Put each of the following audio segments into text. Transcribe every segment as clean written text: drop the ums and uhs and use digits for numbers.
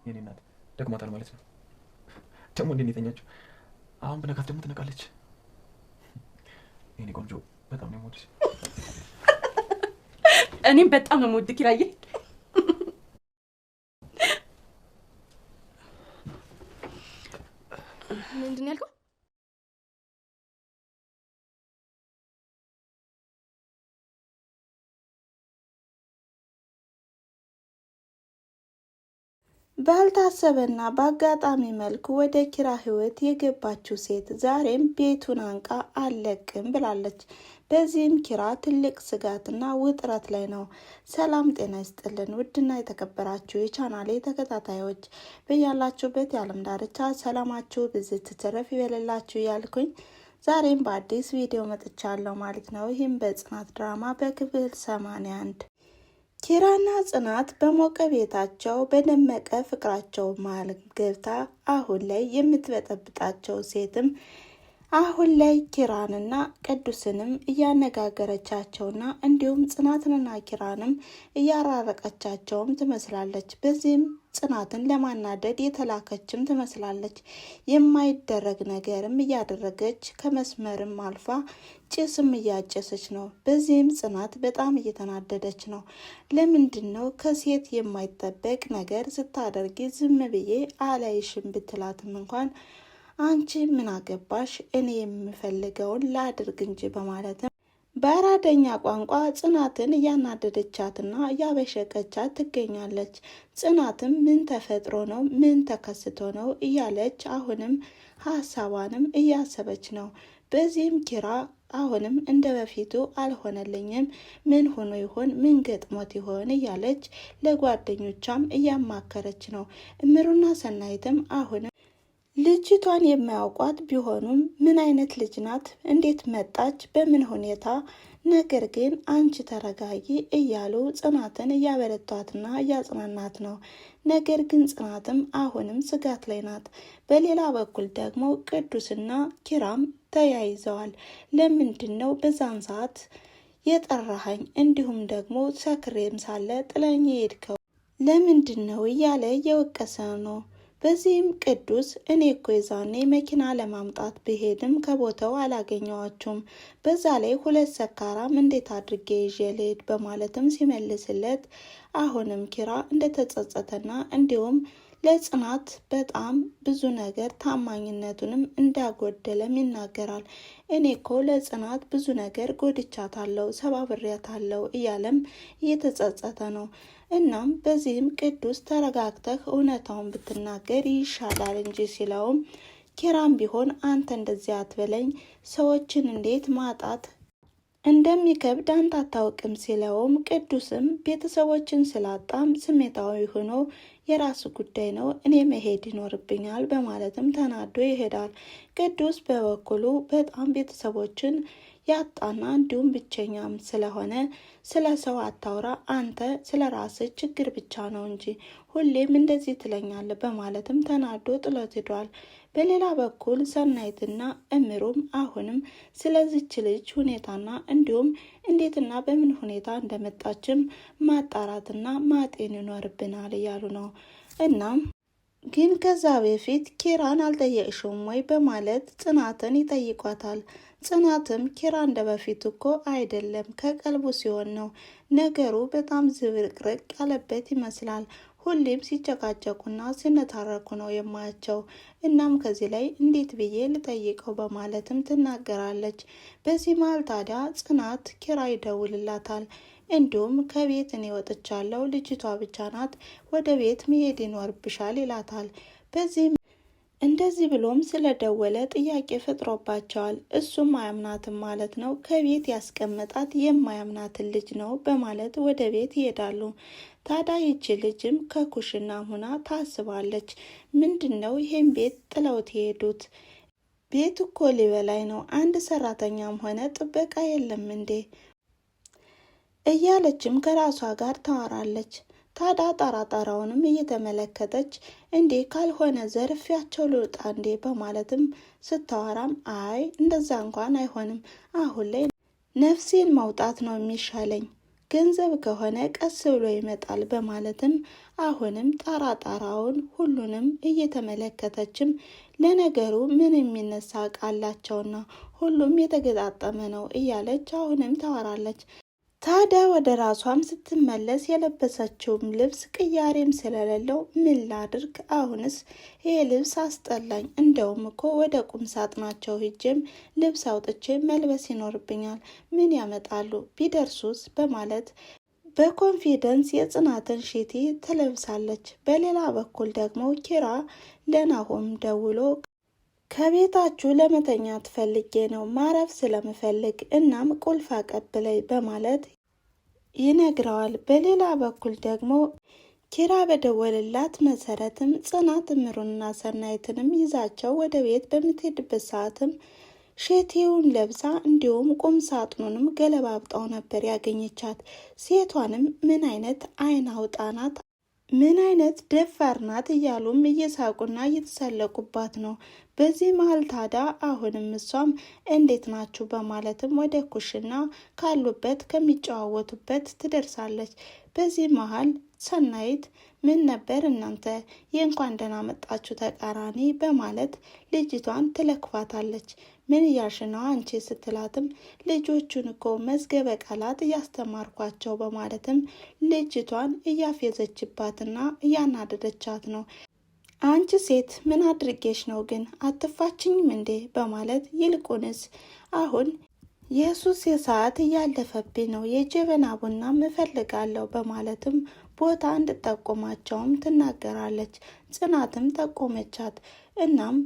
የኔ እናት ደክሟታል ማለት ነው። ደግሞ እንዴት ነው የተኛችው? አሁን ብነካት ደግሞ ትነቃለች። የኔ ቆንጆ በጣም ነው የምወድሽ። እኔም በጣም ነው የምወድህ ኪራዬ። ምንድን ነው ያልከው? ባልታሰበና በአጋጣሚ መልኩ ወደ ኪራ ህይወት የገባችው ሴት ዛሬም ቤቱን አንቃ አልለቅም ብላለች። በዚህም ኪራ ትልቅ ስጋትና ውጥረት ላይ ነው። ሰላም ጤና ይስጥልን ውድና የተከበራችሁ የቻናሌ ተከታታዮች በያላችሁበት የዓለም ዳርቻ ሰላማችሁ ብዝት ትረፍ ይበልላችሁ ያልኩኝ ዛሬም በአዲስ ቪዲዮ መጥቻለሁ ማለት ነው። ይህም በጽናት ድራማ በክፍል 81 ኪራና ጽናት በሞቀ ቤታቸው በደመቀ ፍቅራቸው መሃል ገብታ አሁን ላይ የምትበጠብጣቸው ሴትም አሁን ላይ ኪራንና ቅዱስንም እያነጋገረቻቸውና እንዲሁም ጽናትንና ኪራንም እያራረቀቻቸውም ትመስላለች። በዚህም ጽናትን ለማናደድ የተላከችም ትመስላለች። የማይደረግ ነገርም እያደረገች ከመስመርም አልፋ ጭስም እያጨሰች ነው። በዚህም ጽናት በጣም እየተናደደች ነው። ለምንድን ነው ከሴት የማይጠበቅ ነገር ስታደርጊ ዝም ብዬ አላይሽም ብትላትም እንኳን አንቺ ምን አገባሽ እኔ የምፈልገውን ላድርግ እንጂ በማለትም በአራደኛ ቋንቋ ጽናትን እያናደደቻትና እያበሸቀቻት ትገኛለች። ጽናትም ምን ተፈጥሮ ነው ምን ተከስቶ ነው እያለች አሁንም ሀሳቧንም እያሰበች ነው። በዚህም ኪራ አሁንም እንደ በፊቱ አልሆነልኝም፣ ምን ሆኖ ይሆን ምን ገጥሞት ይሆን እያለች ለጓደኞቿም እያማከረች ነው። እምሩና ሰናይትም አሁንም ልጅቷን የማያውቋት ቢሆኑም ምን አይነት ልጅ ናት? እንዴት መጣች? በምን ሁኔታ? ነገር ግን አንቺ ተረጋጊ እያሉ ጽናትን እያበረቷትና እያጽናናት ነው። ነገር ግን ጽናትም አሁንም ስጋት ላይ ናት። በሌላ በኩል ደግሞ ቅዱስና ኪራም ተያይዘዋል። ለምንድን ነው በዛን ሰዓት የጠራኸኝ? እንዲሁም ደግሞ ሰክሬም ሳለ ጥለኝ የሄድከው ለምንድን ነው እያለ እየወቀሰ ነው። በዚህም ቅዱስ እኔ እኮ የዛኔ መኪና ለማምጣት ብሄድም ከቦታው አላገኘዋችሁም፣ በዛ ላይ ሁለት ሰካራም እንዴት አድርጌ ይዤ ልሄድ በማለትም ሲመልስለት አሁንም ኪራ እንደተጸጸተና እንዲሁም ለጽናት በጣም ብዙ ነገር ታማኝነቱንም እንዳጎደለም ይናገራል። እኔ እኮ ለጽናት ብዙ ነገር ጎድቻታለሁ፣ ሰባብሬያታለሁ እያለም እየተጸጸተ ነው። እናም በዚህም ቅዱስ ተረጋግተህ እውነታውን ብትናገር ይሻላል እንጂ ሲለውም ኪራም ቢሆን አንተ እንደዚያ አትበለኝ፣ ሰዎችን እንዴት ማጣት እንደሚከብድ አንተ አታውቅም ሲለውም ቅዱስም ቤተሰቦችን ስላጣም ስሜታዊ ሆኖ የራሱ ጉዳይ ነው እኔ መሄድ ይኖርብኛል በማለትም ተናዶ ይሄዳል። ቅዱስ በበኩሉ በጣም ቤተሰቦችን ያጣና እንዲሁም ብቸኛም ስለሆነ ስለ ሰው አታውራ፣ አንተ ስለ ራስህ ችግር ብቻ ነው እንጂ ሁሌም እንደዚህ ትለኛለህ በማለትም ተናዶ ጥሎት ሄዷል። በሌላ በኩል ሰናይትና እምሩም አሁንም ስለዚች ልጅ ሁኔታና እንዲሁም እንዴትና በምን ሁኔታ እንደመጣችም ማጣራትና ማጤን ይኖርብናል እያሉ ነው። እናም ግን ከዛ በፊት ኪራን አልጠየቅሽውም ወይ በማለት ጽናትን ይጠይቋታል። ጽናትም ኪራ እንደ በፊት እኮ አይደለም ከቀልቡ ሲሆን ነው ነገሩ በጣም ዝብርቅርቅ ያለበት ይመስላል። ሁሌም ሲጨቃጨቁና ሲነታረኩ ነው የማያቸው። እናም ከዚህ ላይ እንዴት ብዬ ልጠይቀው በማለትም ትናገራለች። በዚህ መሀል ታዲያ ጽናት ኪራ ይደውልላታል። እንዲሁም ከቤት እኔ ወጥቻለሁ፣ ልጅቷ ብቻ ናት ወደ ቤት መሄድ ይኖርብሻል ይላታል። በዚህም እንደዚህ ብሎም ስለደወለ ጥያቄ ፈጥሮባቸዋል። እሱም አያምናትም ማለት ነው፣ ከቤት ያስቀመጣት የማያምናትን ልጅ ነው በማለት ወደ ቤት ይሄዳሉ። ታዲያ ይቺ ልጅም ከኩሽና ሁና ታስባለች። ምንድን ነው ይሄን ቤት ጥለውት የሄዱት? ቤት እኮ ሊበላይ ነው፣ አንድ ሰራተኛም ሆነ ጥበቃ የለም እንዴ እያለችም ከራሷ ጋር ታወራለች። ታዲያ ጣራጣራውንም እየተመለከተች እንዴ ካልሆነ ዘርፊያቸው ልውጣ እንዴ በማለትም ስታወራም አይ እንደዛ እንኳን አይሆንም፣ አሁን ላይ ነፍሴን ማውጣት ነው የሚሻለኝ፣ ገንዘብ ከሆነ ቀስ ብሎ ይመጣል በማለትም አሁንም ጣራውን ሁሉንም እየተመለከተችም ለነገሩ ምን የሚነሳ ቃላቸውና ሁሉም የተገጣጠመ ነው እያለች አሁንም ታወራለች። ታዲያ ወደ ራሷም ስትመለስ የለበሰችውም ልብስ ቅያሬም ስለሌለው ምን ላድርግ? አሁንስ ይሄ ልብስ አስጠላኝ። እንደውም እኮ ወደ ቁም ሳጥናቸው ሂጄም ልብስ አውጥቼ መልበስ ይኖርብኛል። ምን ያመጣሉ ቢደርሱስ? በማለት በኮንፊደንስ የጽናትን ሺቲ ትለብሳለች። በሌላ በኩል ደግሞ ኪራ ለናሆም ደውሎ ከቤታችሁ ለመተኛት ፈልጌ ነው፣ ማረፍ ስለምፈልግ፣ እናም ቁልፍ አቀብለኝ በማለት ይነግረዋል። በሌላ በኩል ደግሞ ኪራ በደወልላት መሰረትም ጽናት እምሩንና ሰናይትንም ይዛቸው ወደ ቤት በምትሄድበት ሰዓትም ሼቴውን ለብሳ እንዲሁም ቁም ሳጥኑንም ገለባብጣው ነበር ያገኘቻት። ሴቷንም ምን አይነት አይን አውጣናት፣ ምን አይነት ደፋር ናት እያሉም እየሳቁና እየተሳለቁባት ነው። በዚህ መሀል ታዲያ አሁንም እሷም እንዴት ናችሁ በማለትም ወደ ኩሽና ካሉበት ከሚጨዋወቱበት ትደርሳለች። በዚህ መሀል ሰናይት ምን ነበር እናንተ የእንኳን ደህና መጣችሁ ተቃራኒ በማለት ልጅቷን ትለክፋታለች። ምን እያልሽ ነው አንቺ ስትላትም ልጆቹን እኮ መዝገበ ቃላት እያስተማርኳቸው በማለትም ልጅቷን እያፌዘችባትና እያናደደቻት ነው። አንቺ ሴት ምን አድርጌሽ ነው ግን አትፋችኝም እንዴ በማለት ይልቁንስ አሁን የሱስ ሰዓት እያለፈብኝ ነው፣ የጀበና ቡና እፈልጋለሁ በማለትም ቦታ እንድጠቆማቸውም ትናገራለች። ጽናትም ጠቆመቻት። እናም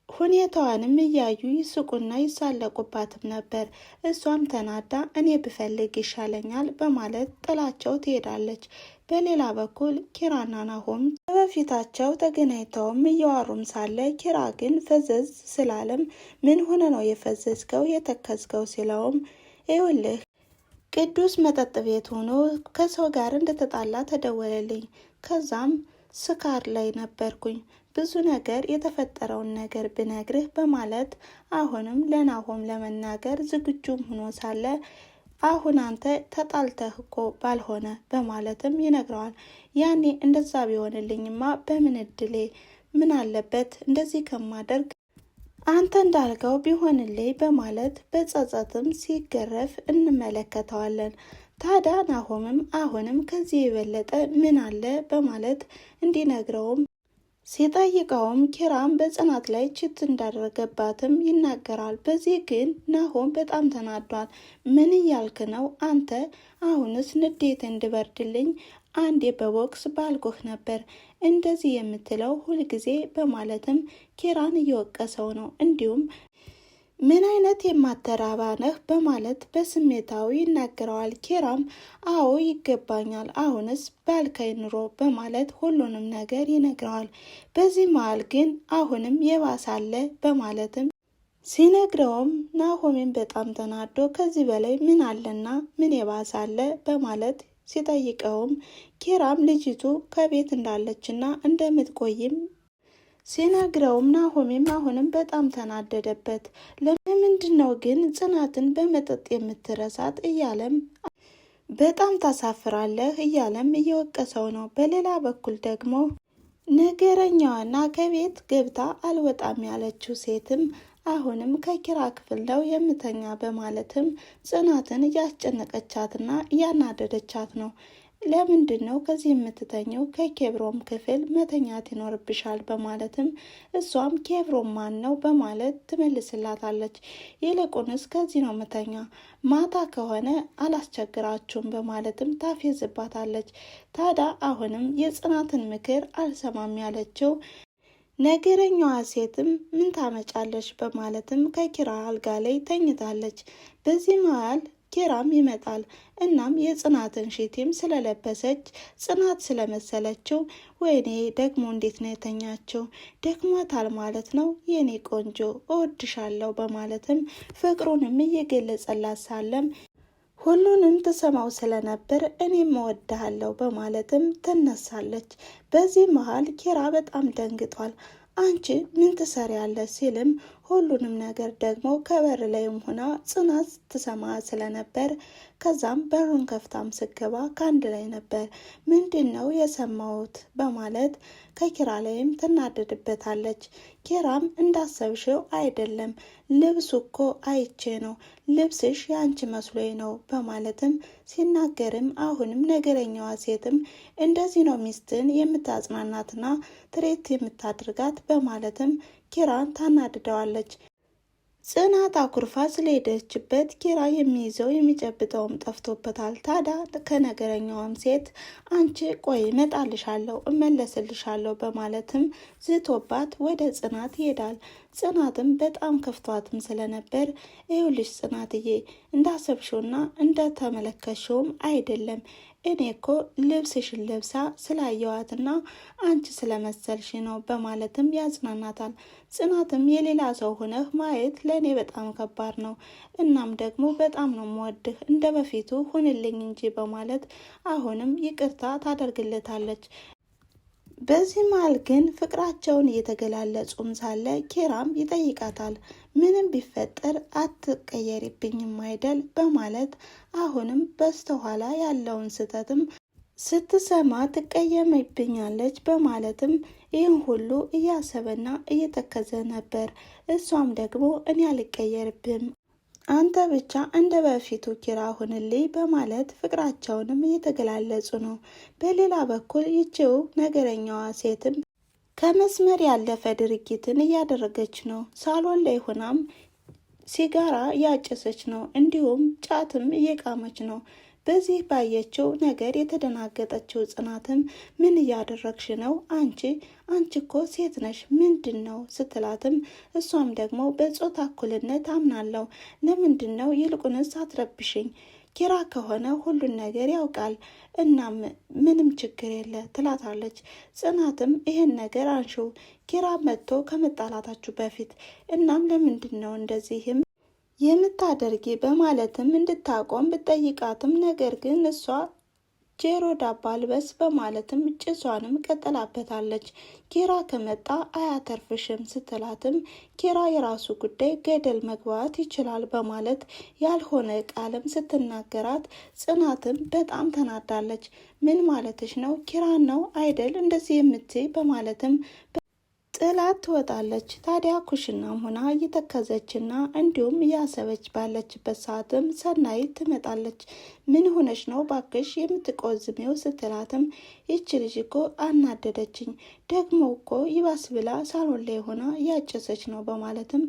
ሁኔታዋንም እያዩ ይስቁና ይሳለቁባትም ነበር። እሷም ተናዳ እኔ ብፈልግ ይሻለኛል በማለት ጥላቸው ትሄዳለች። በሌላ በኩል ኪራና ናሆም በፊታቸው ተገናኝተውም እያዋሩም ሳለ ኪራ ግን ፈዘዝ ስላለም ምን ሆነ ነው የፈዘዝከው የተከዝከው ሲለውም ይኸውልህ ቅዱስ መጠጥ ቤት ሆኖ ከሰው ጋር እንደተጣላ ተደወለልኝ። ከዛም ስካር ላይ ነበርኩኝ። ብዙ ነገር የተፈጠረውን ነገር ብነግርህ በማለት አሁንም ለናሆም ለመናገር ዝግጁም ሆኖ ሳለ አሁን አንተ ተጣልተህ እኮ ባልሆነ በማለትም ይነግረዋል። ያኔ እንደዛ ቢሆንልኝማ በምን እድሌ፣ ምን አለበት እንደዚህ ከማደርግ አንተ እንዳልከው ቢሆንልኝ በማለት በጸጸትም ሲገረፍ እንመለከተዋለን። ታዲያ ናሆምም አሁንም ከዚህ የበለጠ ምን አለ በማለት እንዲነግረውም ሲጠይቀውም ኪራም በጽናት ላይ ችት እንዳደረገባትም ይናገራል። በዚህ ግን ናሆም በጣም ተናዷል። ምን እያልክ ነው አንተ? አሁንስ ንዴት እንድበርድልኝ አንዴ በቦክስ ባልጎህ ነበር እንደዚህ የምትለው ሁልጊዜ በማለትም ኪራን እየወቀሰው ነው። እንዲሁም ምን አይነት የማተራባ ነህ በማለት በስሜታዊ ይናገረዋል። ኪራም አዎ ይገባኛል፣ አሁንስ ባልከኝ ኑሮ በማለት ሁሉንም ነገር ይነግረዋል። በዚህ መሀል ግን አሁንም የባሳለ በማለትም ሲነግረውም ናሆምን በጣም ተናዶ ከዚህ በላይ ምን አለና ምን የባሳለ በማለት ሲጠይቀውም ኪራም ልጅቱ ከቤት እንዳለችና እንደምትቆይም ሲነግረውም ናሆሜም አሁንም በጣም ተናደደበት። ለምንድን ነው ግን ጽናትን በመጠጥ የምትረሳት እያለም በጣም ታሳፍራለህ እያለም እየወቀሰው ነው። በሌላ በኩል ደግሞ ነገረኛዋና ከቤት ገብታ አልወጣም ያለችው ሴትም አሁንም ከኪራ ክፍል ነው የምተኛ በማለትም ጽናትን እያስጨነቀቻትና እያናደደቻት ነው። ለምንድን ነው ከዚህ የምትተኘው? ከኬብሮም ክፍል መተኛት ይኖርብሻል በማለትም እሷም ኬብሮም ማን ነው በማለት ትመልስላታለች። ይልቁንስ ከዚህ ነው ምተኛ፣ ማታ ከሆነ አላስቸግራችሁም በማለትም ታፌዝባታለች። ታዲያ አሁንም የጽናትን ምክር አልሰማም ያለችው ነገረኛዋ ሴትም ምን ታመጫለች በማለትም ከኪራ አልጋ ላይ ተኝታለች። በዚህ መሀል ኪራም ይመጣል። እናም የጽናትን ሺቲም ስለለበሰች ጽናት ስለመሰለችው ወይኔ ደግሞ እንዴት ነው የተኛችው? ደክሟታል ማለት ነው የኔ ቆንጆ እወድሻለሁ በማለትም ፍቅሩንም እየገለጸላት ሳለም ሁሉንም ትሰማው ስለነበር እኔም እወድሃለሁ በማለትም ትነሳለች። በዚህ መሀል ኪራ በጣም ደንግጧል። አንቺ ምን ትሰሪያለሽ ሲልም ሁሉንም ነገር ደግሞ ከበር ላይም ሆና ጽናት ስትሰማ ስለነበር ከዛም በሩን ከፍታም ስገባ ከአንድ ላይ ነበር። ምንድን ነው የሰማሁት በማለት ከኪራ ላይም ትናደድበታለች። ኪራም እንዳሰብሽው አይደለም፣ ልብሱ እኮ አይቼ ነው፣ ልብስሽ የአንቺ መስሎኝ ነው በማለትም ሲናገርም አሁንም ነገረኛዋ ሴትም እንደዚህ ነው ሚስትን የምታጽናናትና ትሬት የምታደርጋት በማለትም ኪራን ታናድደዋለች። ጽናት አኩርፋ ስለሄደችበት ኪራ የሚይዘው የሚጨብጠውም ጠፍቶበታል። ታዲያ ከነገረኛዋም ሴት አንቺ ቆይ እመጣልሻለሁ እመለስልሻለሁ በማለትም ዝቶባት ወደ ጽናት ይሄዳል። ጽናትም በጣም ከፍቷትም ስለነበር ይኸውልሽ ጽናትዬ እንዳሰብሽውና እንደተመለከሽውም አይደለም እኔ እኮ ልብስሽን ለብሳ ስላየዋትና አንቺ ስለመሰልሽ ነው በማለትም ያጽናናታል። ጽናትም የሌላ ሰው ሆነህ ማየት ለእኔ በጣም ከባድ ነው፣ እናም ደግሞ በጣም ነው የምወድህ፣ እንደ በፊቱ ሁንልኝ እንጂ በማለት አሁንም ይቅርታ ታደርግለታለች። በዚህ መሃል ግን ፍቅራቸውን እየተገላለጹም ሳለ ኪራም ይጠይቃታል። ምንም ቢፈጠር አትቀየሪብኝም አይደል በማለት አሁንም በስተኋላ ያለውን ስህተትም ስትሰማ ትቀየምብኛለች በማለትም ይህን ሁሉ እያሰበና እየተከዘ ነበር። እሷም ደግሞ እኔ አልቀየርብም አንተ ብቻ እንደ በፊቱ ኪራ ሁንልኝ በማለት ፍቅራቸውንም እየተገላለጹ ነው። በሌላ በኩል ይቺው ነገረኛዋ ሴትም ከመስመር ያለፈ ድርጊትን እያደረገች ነው። ሳሎን ላይ ሆናም ሲጋራ እያጨሰች ነው፣ እንዲሁም ጫትም እየቃመች ነው። በዚህ ባየችው ነገር የተደናገጠችው ጽናትም ምን እያደረግሽ ነው? አንቺ እኮ ሴት ነሽ ምንድን ነው ስትላትም እሷም ደግሞ በጾታ እኩልነት አምናለሁ፣ ለምንድን ነው ይልቁንስ አትረብሽኝ፣ ኪራ ከሆነ ሁሉን ነገር ያውቃል፣ እናም ምንም ችግር የለ ትላታለች። ጽናትም ይህን ነገር አንሺው ኪራ መጥቶ ከመጣላታችሁ በፊት እናም ለምንድን ነው እንደዚህም የምታደርጊ በማለትም እንድታቆም ብጠይቃትም ነገር ግን እሷ ጆሮ ዳባ ልበስ በማለትም ጭሷንም ቀጠላበታለች። ኪራ ከመጣ አያተርፍሽም ስትላትም ኪራ የራሱ ጉዳይ ገደል መግባት ይችላል በማለት ያልሆነ ቃልም ስትናገራት ጽናትም በጣም ተናዳለች። ምን ማለትሽ ነው? ኪራን ነው አይደል እንደዚህ የምትይ በማለትም ጥላት ትወጣለች። ታዲያ ኩሽናም ሆና እየተከዘችና እንዲሁም እያሰበች ባለችበት ሰዓትም ሰናይት ትመጣለች። ምን ሆነች ነው ባክሽ የምትቆዝሜው ስትላትም ይች ልጅ እኮ አናደደችኝ፣ ደግሞ እኮ ይባስ ብላ ሳሎን ላይ ሆና እያጨሰች ነው በማለትም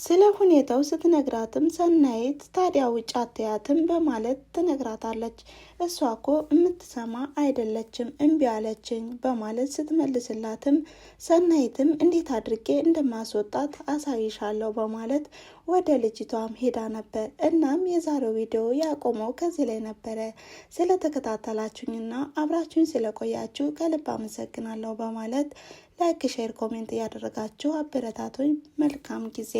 ስለ ሁኔታው ስትነግራትም ሰናይት ታዲያ ውጭ አትያትም በማለት ትነግራታለች። እሷ እኮ የምትሰማ አይደለችም እምቢ አለችኝ በማለት ስትመልስላትም ሰናይትም እንዴት አድርጌ እንደማስወጣት አሳይሻለሁ በማለት ወደ ልጅቷም ሄዳ ነበር። እናም የዛሬው ቪዲዮ ያቆመው ከዚህ ላይ ነበረ። ስለተከታተላችሁኝና አብራችሁኝ ስለቆያችሁ ከልብ አመሰግናለሁ በማለት ላይክ፣ ሼር፣ ኮሜንት እያደረጋችሁ አበረታቱኝ። መልካም ጊዜ